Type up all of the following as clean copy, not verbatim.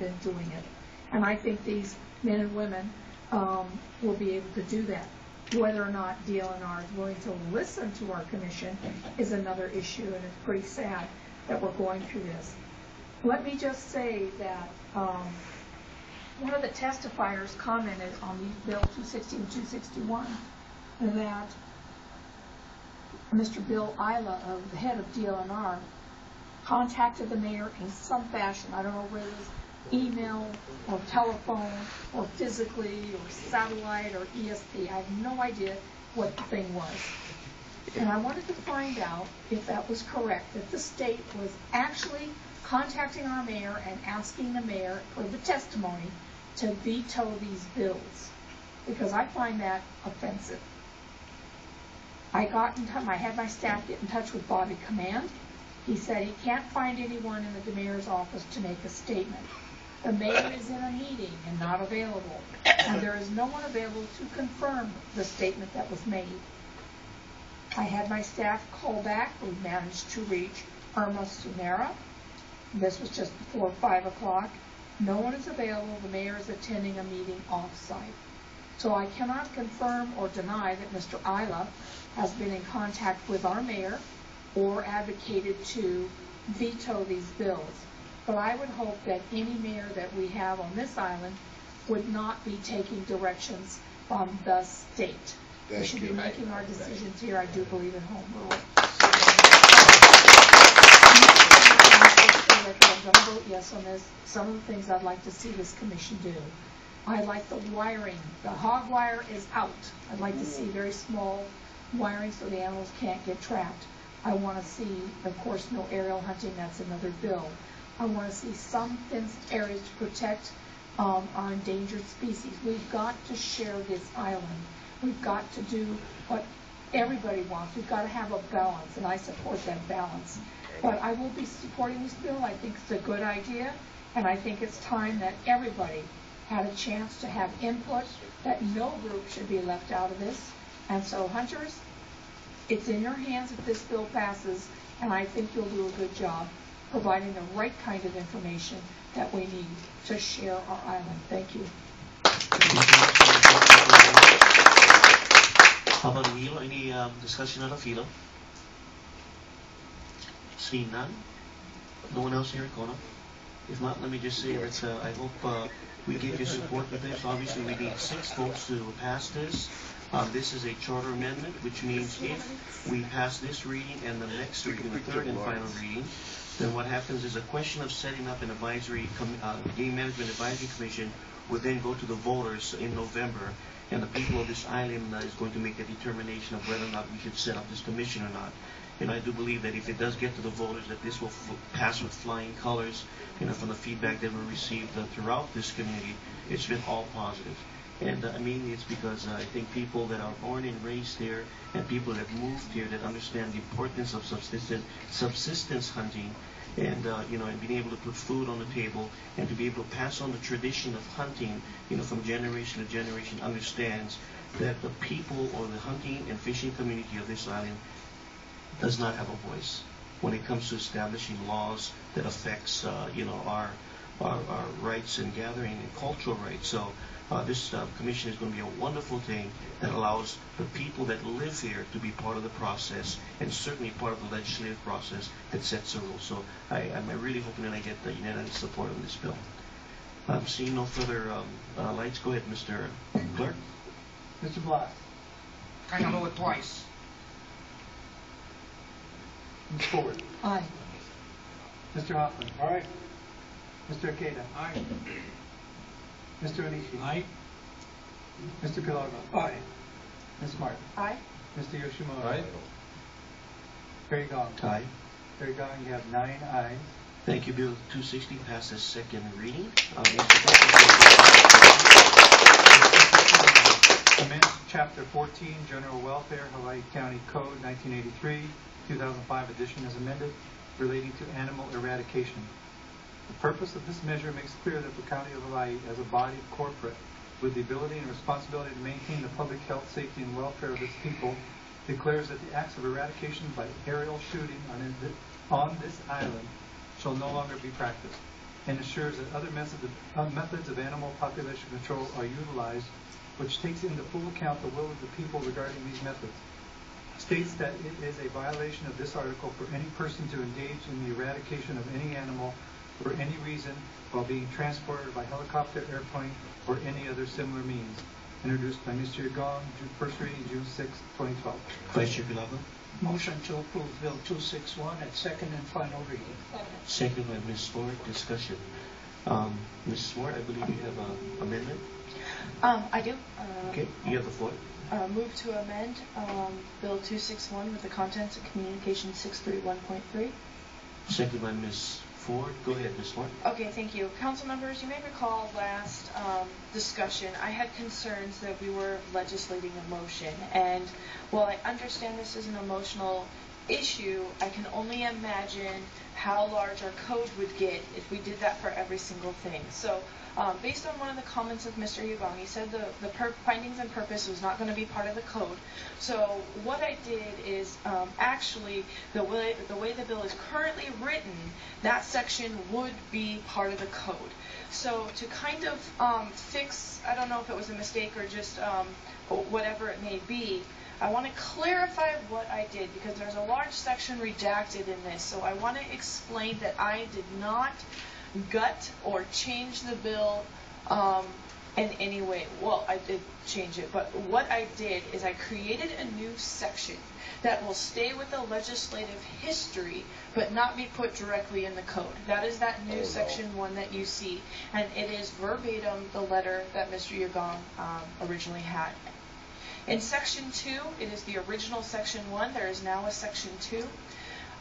been doing it. And I think these men and women will be able to do that. Whether or not DLNR is willing to listen to our commission is another issue, and it's pretty sad that we're going through this. Let me just say that one of the testifiers commented on the Bill 260 and 261 that Mr. Bill Isla, the head of DLNR, contacted the mayor in some fashion. I don't know whether it was email or telephone or physically or satellite or ESP. I have no idea what the thing was. And I wanted to find out if that was correct, that the state was actually contacting our mayor and asking the mayor for the testimony to veto these bills, because I find that offensive. I had my staff get in touch with Bobby Command. He said he can't find anyone in the mayor's office to make a statement. The mayor is in a meeting and not available, and there is no one available to confirm the statement that was made. I had my staff call back. We managed to reach Irma Sunera. This was just before 5 o'clock. No one is available. The mayor is attending a meeting off-site. So I cannot confirm or deny that Mr. Isla has been in contact with our mayor or advocated to veto these bills. But I would hope that any mayor that we have on this island would not be taking directions from the state. We should be making our decisions here. I do believe in home rule. I'm going to vote yes on this. Some of the things I'd like to see this commission do. I'd like the wiring. The hog wire is out. I'd like to see very small wiring so the animals can't get trapped. I want to see, of course, no aerial hunting. That's another bill. I want to see some fenced areas to protect our endangered species. We've got to share this island. We've got to do what everybody wants. We've got to have a balance, and I support that balance. But I will be supporting this bill. I think it's a good idea, and I think it's time that everybody had a chance to have input, that no group should be left out of this. And so, hunters, it's in your hands if this bill passes, and I think you'll do a good job providing the right kind of information that we need to share our island. Thank you. How about Wheel? Any discussion on the Philo? Seeing none? No one else here at Kona? If not, let me just say that I hope we get your support with this. Obviously, we need 6 votes to pass this. This is a charter amendment, which means if we pass this reading and the next reading, the third and final reading, then what happens is a question of setting up an advisory game management advisory commission would then go to the voters in November, and the people of this island is going to make a determination of whether or not we should set up this commission or not. And I do believe that if it does get to the voters, that this will pass with flying colors. From the feedback that we received throughout this community, it's been all positive. And I mean, it's because I think people that are born and raised here and people that moved here that understand the importance of subsistence hunting and and being able to put food on the table and to be able to pass on the tradition of hunting, from generation to generation, understands that the people or the hunting and fishing community of this island does not have a voice when it comes to establishing laws that affects our rights and gathering and cultural rights. So this commission is going to be a wonderful thing that allows the people that live here to be part of the process and certainly part of the legislative process that sets the rules. So I'm really hoping that I get the unanimous support on this bill. Seeing no further lights, go ahead, Mr. Clerk. Mr. Blas. I gotta vote twice. Ms. Ford. Aye. Mr. Hoffman. Aye. Mr. Akeda. Aye. Mr. Onishi. Aye. Mr. Pilardo. Aye. Ms. Martin. Aye. Mr. Yoshimoto. Aye. Harry Gong. Aye. Harry Gong, you have 9 ayes. Thank you. Bill 260 passes second reading. Amend Chapter 14, General Welfare, Hawaii County Code 1983, 2005 edition as amended, relating to animal eradication. The purpose of this measure makes clear that the County of Hawaii, as a body corporate with the ability and responsibility to maintain the public health, safety, and welfare of its people, declares that the acts of eradication by aerial shooting on this island shall no longer be practiced. and ensures that other methods of animal population control are utilized, which takes into full account the will of the people regarding these methods. States that it is a violation of this article for any person to engage in the eradication of any animal for any reason while being transported by helicopter, airplane, or any other similar means. Introduced by Mr. Gong, first reading June 6, 2012. Vice Chair Pilago? Motion to approve Bill 261 at second and final reading. Second by Ms. Ford. Discussion. Mrs. Ford, I believe you have an amendment. I do. Okay, you have the floor. Move to amend Bill 261 with the contents of Communication 631.3. Second by Ms. Ford. Go ahead, Ms. Ford. Okay, thank you. Council members, you may recall last discussion, I had concerns that we were legislating a motion. And while I understand this is an emotional issue, I can only imagine how large our code would get if we did that for every single thing. So based on one of the comments of Mr. Yugong, he said the findings and purpose was not going to be part of the code. So what I did is actually the way the bill is currently written, that section would be part of the code. So to kind of fix, I don't know if it was a mistake or just whatever it may be, I want to clarify what I did because there's a large section redacted in this. So I want to explain that I did not gut or change the bill in any way. Well, I did change it, but what I did is I created a new section that will stay with the legislative history but not be put directly in the code. That is that new section 1 that you see, and it is verbatim the letter that Mr. Yugong originally had. In section 2, it is the original section 1. There is now a section 2.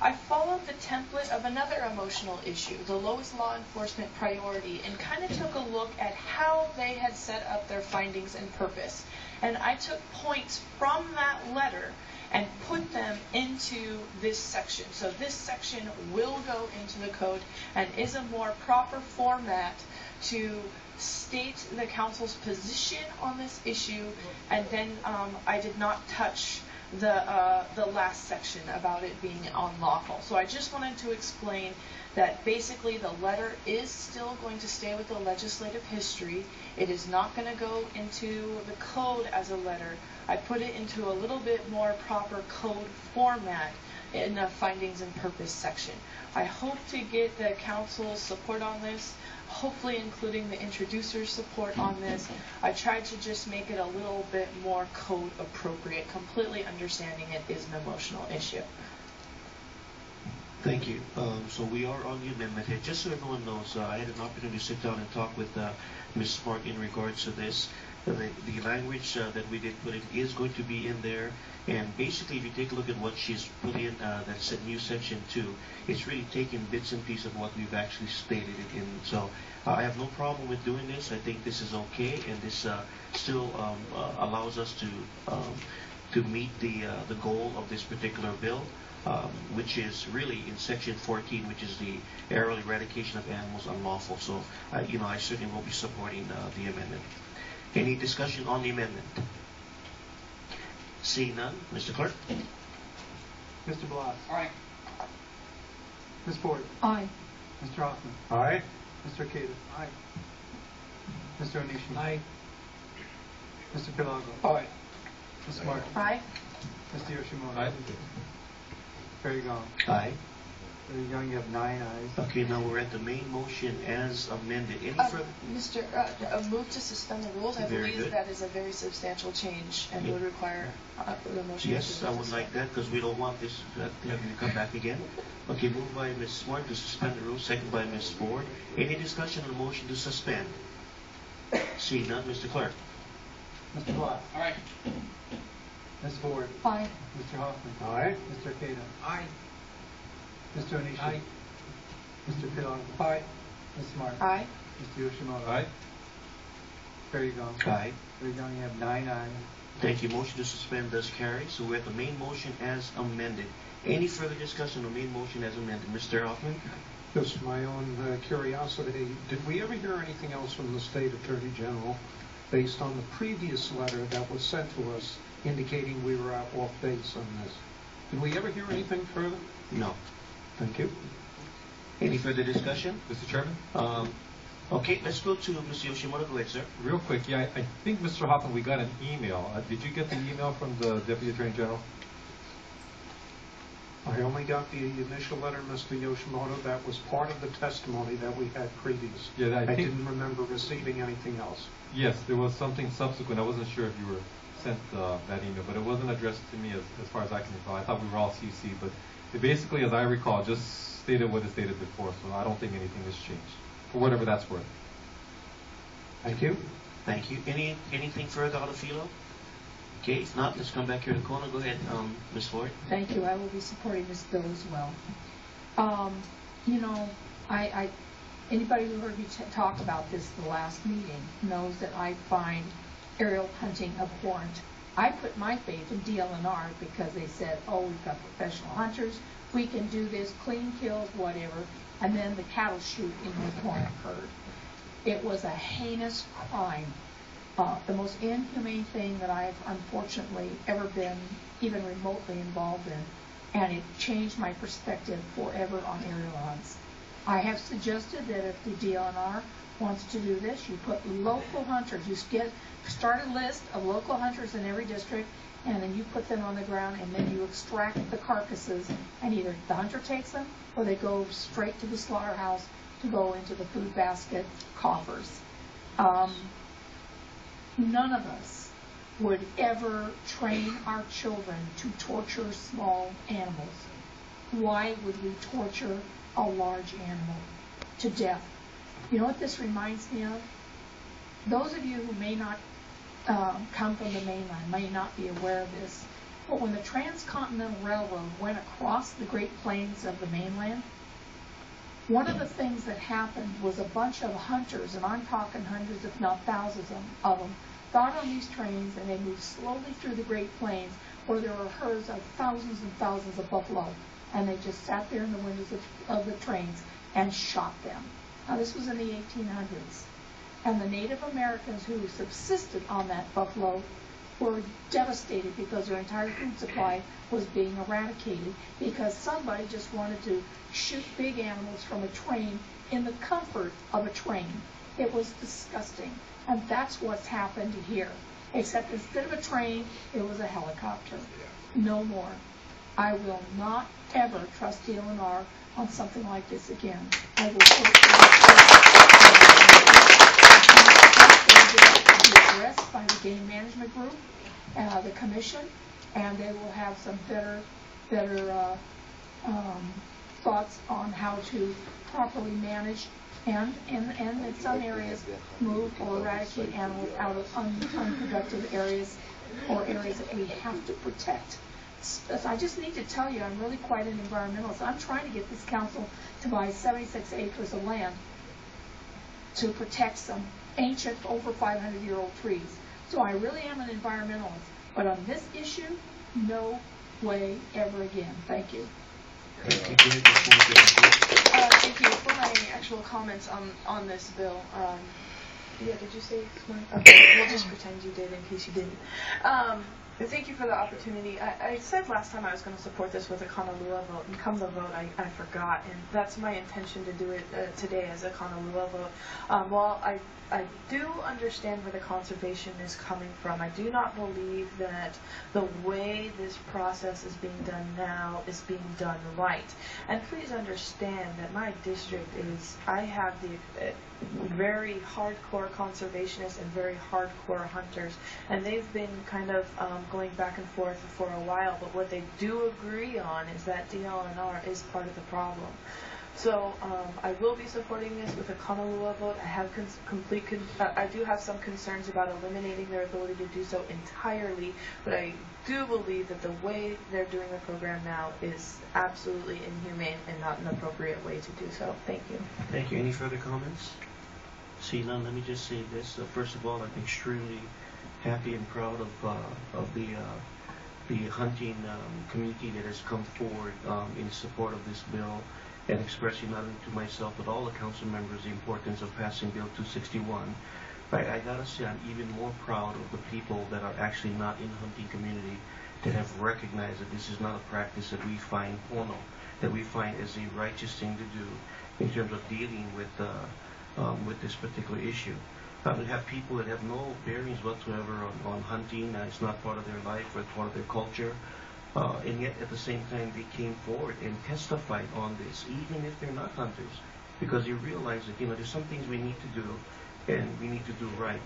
I followed the template of another emotional issue, the lowest law enforcement priority, and kind of took a look at how they had set up their findings and purpose. And I took points from that letter and put them into this section. So this section will go into the code and is a more proper format to state the council's position on this issue. And then I did not touch the last section about it being unlawful. So I just wanted to explain that basically the letter is still going to stay with the legislative history. It is not going to go into the code as a letter. I put it into a little bit more proper code format in the findings and purpose section. I hope to get the council's support on this, hopefully including the introducer's support on this. I tried to just make it a little bit more code appropriate, completely understanding it is an emotional issue. Thank you. So we are on the amendment here. Just so everyone knows, I had an opportunity to sit down and talk with Ms. Smart in regards to this. The language that we did put in is going to be in there. And basically, if you take a look at what she's put in, that's a new section 2, it's really taking bits and pieces of what we've actually stated it in. So I have no problem with doing this. I think this is okay, and this still allows us to meet the goal of this particular bill, which is really in section 14, which is the aerial eradication of animals unlawful. So I certainly will be supporting the amendment. Any discussion on the amendment? Seeing none, Mr. Clerk. Mr. Blas. Aye. Ms. Ford. Aye. Mr. Hoffman. Aye. Mr. Akeda. Aye. Mr. Onishi. Aye. Mr. Pilago. Aye. Ms. Martin. Aye. Mr. Yoshimoto. Aye. Very gone. Aye. Very gone. You have 9 ayes. Okay, now we're at the main motion as amended. Any further? Mr. Move to suspend the rules. I Very believe good. that is a very substantial change and would require the motion. Yes, I would like that because we don't want this having to come back again. Okay, moved by Ms. Smart to suspend the rules, second by Ms. Ford. Any discussion on the motion to suspend? Seeing none, Mr. Clerk. Mr. Blas. Aye. Ms. Ford. Aye. Mr. Hoffman. Aye. Mr. Akeda. Aye. Mr. Onishi. Aye. Mr. Pilago. Aye. Ms. Martin. Aye. Mr. Yoshimoto. Aye. Very gone. Aye. Very gone. You have 9 ayes. Thank you. Motion to suspend does carry. So we're at the main motion as amended. Any further discussion on the main motion as amended? Mr. Hoffman? Just my own curiosity. Did we ever hear anything else from the State Attorney General based on the previous letter that was sent to us indicating we were off base on this? Did we ever hear anything further? No. Thank you. Any further discussion? Mr. Chairman? Okay, let's go to Mr. Yoshimoto. Go ahead, sir. Real quick, yeah, I think, Mr. Hoffman, we got an email. Did you get the email from the Deputy Attorney General? I only got the initial letter, Mr. Yoshimoto. That was part of the testimony that we had previous. Yeah, I think, didn't remember receiving anything else. yes, there was something subsequent. I wasn't sure if you were sent that email, but it wasn't addressed to me as far as I can recall. I thought we were all CC, but it basically, as I recall, just stated what it stated before, so I don't think anything has changed, for whatever that's worth. Thank you. Thank you. Anything further out of Philo? Okay, if not, let's come back here to the corner. Go ahead, Ms. Floyd. Thank you. I will be supporting this bill as well. Anybody who heard me talk about this the last meeting knows that I find aerial hunting abhorrent. I put my faith in DLNR because they said, oh, we've got professional hunters, we can do this, clean kills, whatever, and then the cattle shoot in North Point occurred. It was a heinous crime. The most inhumane thing that I've unfortunately ever been even remotely involved in, and it changed my perspective forever on aerial hunts. I have suggested that if the DLNR wants to do this, you put local hunters, start a list of local hunters in every district, and then you put them on the ground, and then you extract the carcasses, and either the hunter takes them, or they go straight to the slaughterhouse to go into the food basket coffers. None of us would ever train our children to torture small animals. Why would we torture a large animal to death? You know what this reminds me of? Those of you who may not come from the mainland may not be aware of this, but when the Transcontinental Railroad went across the Great Plains of the mainland, one of the things that happened was a bunch of hunters, and I'm talking hundreds if not thousands of them, got on these trains and they moved slowly through the Great Plains where there were herds of thousands and thousands of buffalo, and they just sat there in the windows of the trains and shot them. Now this was in the 1800s, and the Native Americans who subsisted on that buffalo were devastated because their entire food supply was being eradicated because somebody just wanted to shoot big animals from a train in the comfort of a train. It was disgusting. And that's what's happened here. Except instead of a train, it was a helicopter. No more. I will not ever trust DLNR on something like this again. I will vote for this. Be addressed by the game management group, the commission, and they will have some better thoughts on how to properly manage and in some areas move or eradicate animals out of unproductive areas or areas that we have to protect. So I just need to tell you, I'm really quite an environmentalist. I'm trying to get this council to buy 76 acres of land to protect some ancient, over 500-year-old trees. So I really am an environmentalist. But on this issue, no way ever again. Thank you. Thank you for my actual comments on this bill. Yeah, did you say it's mine? Okay, we'll just pretend you did in case you didn't. Thank you for the opportunity. I said last time I was going to support this with a Kanalua vote, and come the vote, I forgot, and that's my intention to do it today as a Kanalua vote. While I do understand where the conservation is coming from, I do not believe that the way this process is being done now is being done right. And please understand that my district I have the very hardcore conservationists and very hardcore hunters, and they've been kind of going back and forth for a while, but what they do agree on is that DLNR is part of the problem. So I will be supporting this with a Kanalua vote. I have I do have some concerns about eliminating their ability to do so entirely, but I do believe that the way they're doing the program now is absolutely inhumane and not an appropriate way to do so. Thank you. Thank you. Any further comments? See none. Let me just say this. First of all, I'm extremely happy and proud of the hunting community that has come forward in support of this bill, and expressing not only to myself but all the council members the importance of passing Bill 261. But I gotta say, I'm even more proud of the people that are actually not in the hunting community that have recognized that this is not a practice that we find that we find as a righteous thing to do, in terms of dealing with this particular issue. We have people that have no bearings whatsoever on hunting. It's not part of their life or part of their culture. And yet, at the same time, they came forward and testified on this, even if they're not hunters, because you realize that there's some things we need to do, and we need to do right.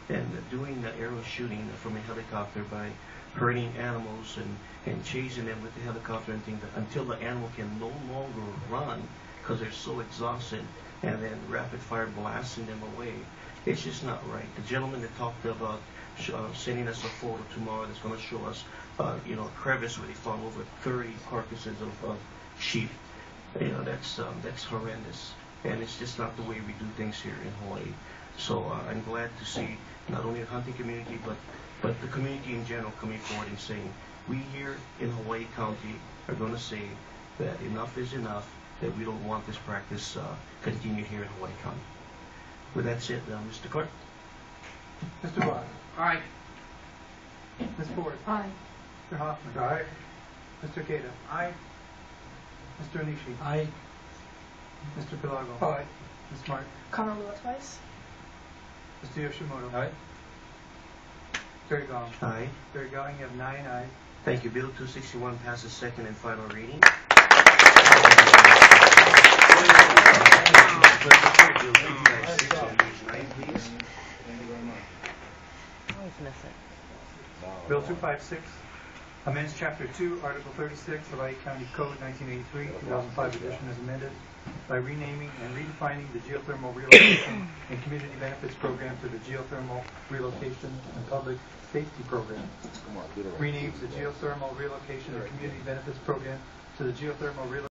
And doing the arrow shooting from a helicopter by hurting animals and chasing them with the helicopter and things until the animal can no longer run because they're so exhausted, and then rapid fire blasting them away. It's just not right. The gentleman that talked about sending us a photo tomorrow that's going to show us, a crevice where they found over 30 carcasses of sheep. That's horrendous, and it's just not the way we do things here in Hawaii. So I'm glad to see not only the hunting community, but the community in general coming forward and saying, we here in Hawaii County are going to say that enough is enough, that we don't want this practice continued here in Hawaii County. With that said, Mr. Clark. Mr. Bott. Aye. Ms. Ford. Aye. Mr. Hoffman. Aye. Mr. Keita. Aye. Mr. Onishi. Aye. Mr. Pelago. Aye. Ms. Martin. Kamalua twice. Mr. Yoshimoto. Aye. Terry Gong. Aye. Terry Gong, you have 9 ayes. Thank you. Bill 261 passes second and final reading. Bill 256 amends Chapter 2, Article 36, Hawaii County Code 1983, 2005 edition as amended by renaming and redefining the geothermal relocation and community benefits program to the geothermal relocation and public safety program. Renames the geothermal relocation and community benefits program to the geothermal relocation